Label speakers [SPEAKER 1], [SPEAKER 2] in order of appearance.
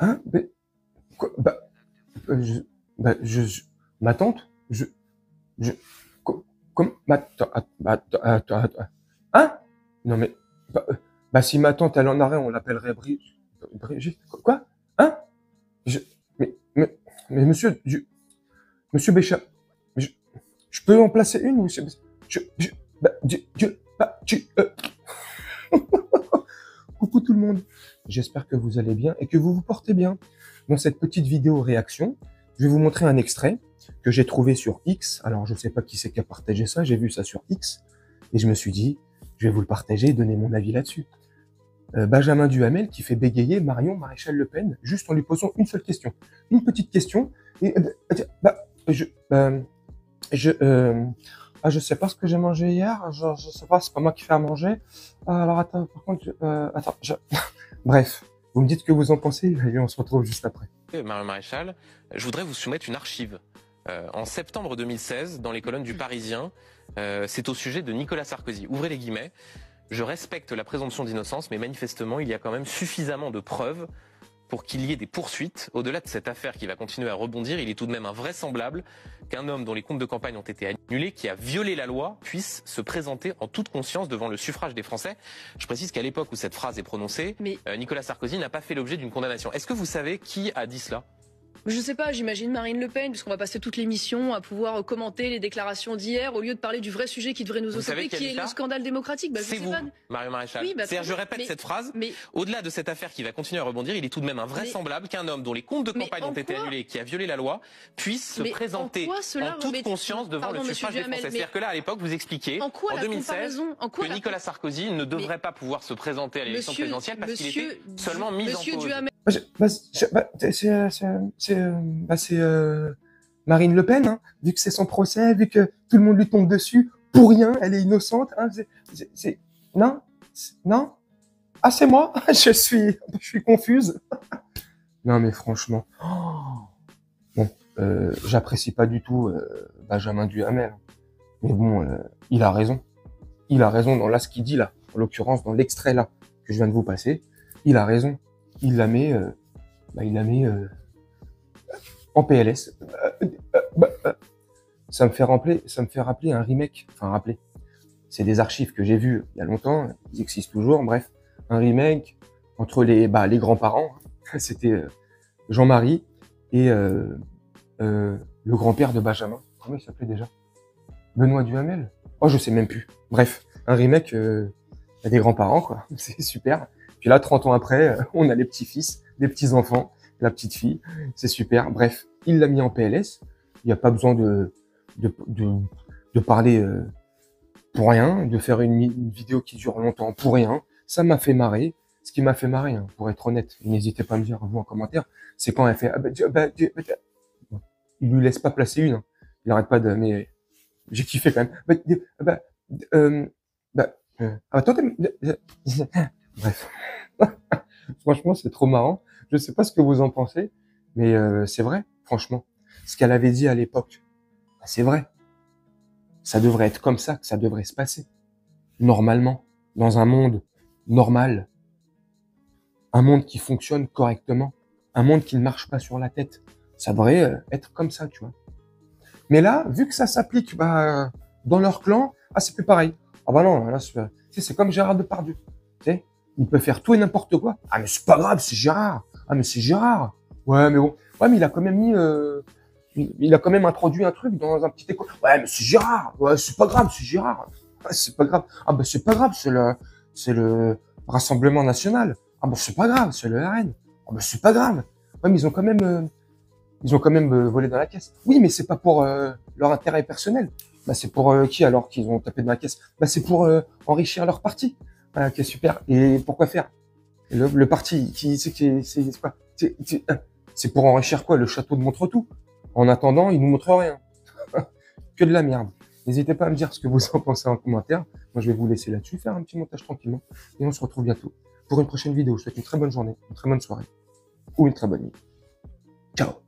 [SPEAKER 1] Hein? Mais, quoi? Je ma tante, je, comme, hein? Non mais, si ma tante elle en a rien, on l'appellerait Brigitte. Quoi? Hein? Je, mais, mais monsieur, monsieur Béchat, je, je peux en placer une, monsieur Béchat? Tu, Coucou tout le monde, j'espère que vous allez bien et que vous vous portez bien. Dans cette petite vidéo réaction, je vais vous montrer un extrait que j'ai trouvé sur X. Alors je ne sais pas qui c'est qui a partagé ça, j'ai vu ça sur X et je me suis dit, je vais vous le partager et donner mon avis là-dessus. Benjamin Duhamel qui fait bégayer Marion Maréchal Le Pen juste en lui posant une seule question. Une petite question. Et, je sais pas ce que j'ai mangé hier, je sais pas, c'est pas moi qui fais à manger. Alors attends, par contre, attends, bref, vous me dites ce que vous en pensez et on se retrouve juste après.
[SPEAKER 2] Marion Maréchal, je voudrais vous soumettre une archive. En septembre 2016, dans les colonnes du Parisien, c'est au sujet de Nicolas Sarkozy. Ouvrez les guillemets. Je respecte la présomption d'innocence, mais manifestement, il y a quand même suffisamment de preuves pour qu'il y ait des poursuites. Au-delà de cette affaire qui va continuer à rebondir, il est tout de même invraisemblable qu'un homme dont les comptes de campagne ont été annulés, qui a violé la loi, puisse se présenter en toute conscience devant le suffrage des Français. Je précise qu'à l'époque où cette phrase est prononcée, Nicolas Sarkozy n'a pas fait l'objet d'une condamnation. Est-ce que vous savez qui a dit cela ?
[SPEAKER 3] Je sais pas, j'imagine Marine Le Pen, puisqu'on va passer toute l'émission à pouvoir commenter les déclarations d'hier au lieu de parler du vrai sujet qui devrait nous occuper, qui est le scandale démocratique.
[SPEAKER 2] C'est vous, Marion Maréchal.
[SPEAKER 3] Oui,
[SPEAKER 2] je répète cette phrase. Au-delà de cette affaire qui va continuer à rebondir, il est tout de même invraisemblable qu'un homme dont les comptes de campagne ont été annulés, qui a violé la loi, puisse se présenter en toute conscience devant le suffrage des Français. C'est-à-dire que là, à l'époque, vous expliquiez, en 2016, que Nicolas Sarkozy ne devrait pas pouvoir se présenter à l'élection présidentielle parce qu'il était seulement mis en cause.
[SPEAKER 1] C'est Marine Le Pen, hein, vu que c'est son procès, vu que tout le monde lui tombe dessus, pour rien, elle est innocente. Hein, non, ah c'est moi, je suis confuse. Non mais franchement, bon, j'apprécie pas du tout Benjamin Duhamel, mais bon, il a raison dans là ce qu'il dit là, en l'occurrence dans l'extrait là que je viens de vous passer, il a raison, il la met en PLS. Ça me fait rappeler un remake, c'est des archives que j'ai vues il y a longtemps, ils existent toujours, bref, un remake entre les grands-parents, c'était Jean-Marie et le grand-père de Benjamin, comment il s'appelait déjà? Benoît Duhamel? Oh, je sais même plus. Bref, un remake des grands-parents, quoi, c'est super. Puis là, 30 ans après, on a les petits-fils, les petits-enfants, la petite-fille, c'est super. Bref, il l'a mis en PLS, il n'y a pas besoin de parler pour rien, de faire une vidéo qui dure longtemps pour rien. Ça m'a fait marrer. Ce qui m'a fait marrer, hein, pour être honnête, n'hésitez pas à me dire vous en commentaire, c'est quand elle fait il lui laisse pas placer une, hein. Il arrête pas de, mais j'ai kiffé quand même. Attendez, bref. Franchement, c'est trop marrant. Je sais pas ce que vous en pensez, mais c'est vrai, franchement. Ce qu'elle avait dit à l'époque, c'est vrai. Ça devrait être comme ça que ça devrait se passer. Normalement, dans un monde normal, un monde qui fonctionne correctement, un monde qui ne marche pas sur la tête. Ça devrait être comme ça, tu vois. Mais là, vu que ça s'applique dans leur clan, c'est plus pareil. Ah bah non, là, c'est comme Gérard Depardieu. Tu sais, il peut faire tout et n'importe quoi. Ah mais c'est pas grave, c'est Gérard. Ah mais c'est Gérard. Ouais mais bon. Ouais mais il a quand même mis, il a quand même introduit un truc dans un petit écho. Ouais mais c'est Gérard. Ouais c'est pas grave, c'est Gérard. Ouais, c'est pas grave. Ah bah c'est pas grave, c'est le Rassemblement National. Ah bah c'est pas grave, c'est le RN. Ah bah c'est pas grave. Ouais mais ils ont quand même volé dans la caisse. Oui mais c'est pas pour leur intérêt personnel. C'est pour qui alors qu'ils ont tapé dans la caisse? C'est pour enrichir leur parti. Ok, super. Et pourquoi faire? Le parti, c'est quoi? C'est pour enrichir quoi? Le château de Montretout. En attendant, ils nous montrent rien. Que de la merde. N'hésitez pas à me dire ce que vous en pensez en commentaire. Moi, je vais vous laisser là-dessus, faire un petit montage tranquillement. Et on se retrouve bientôt pour une prochaine vidéo. Je vous souhaite une très bonne journée, une très bonne soirée ou une très bonne nuit. Ciao!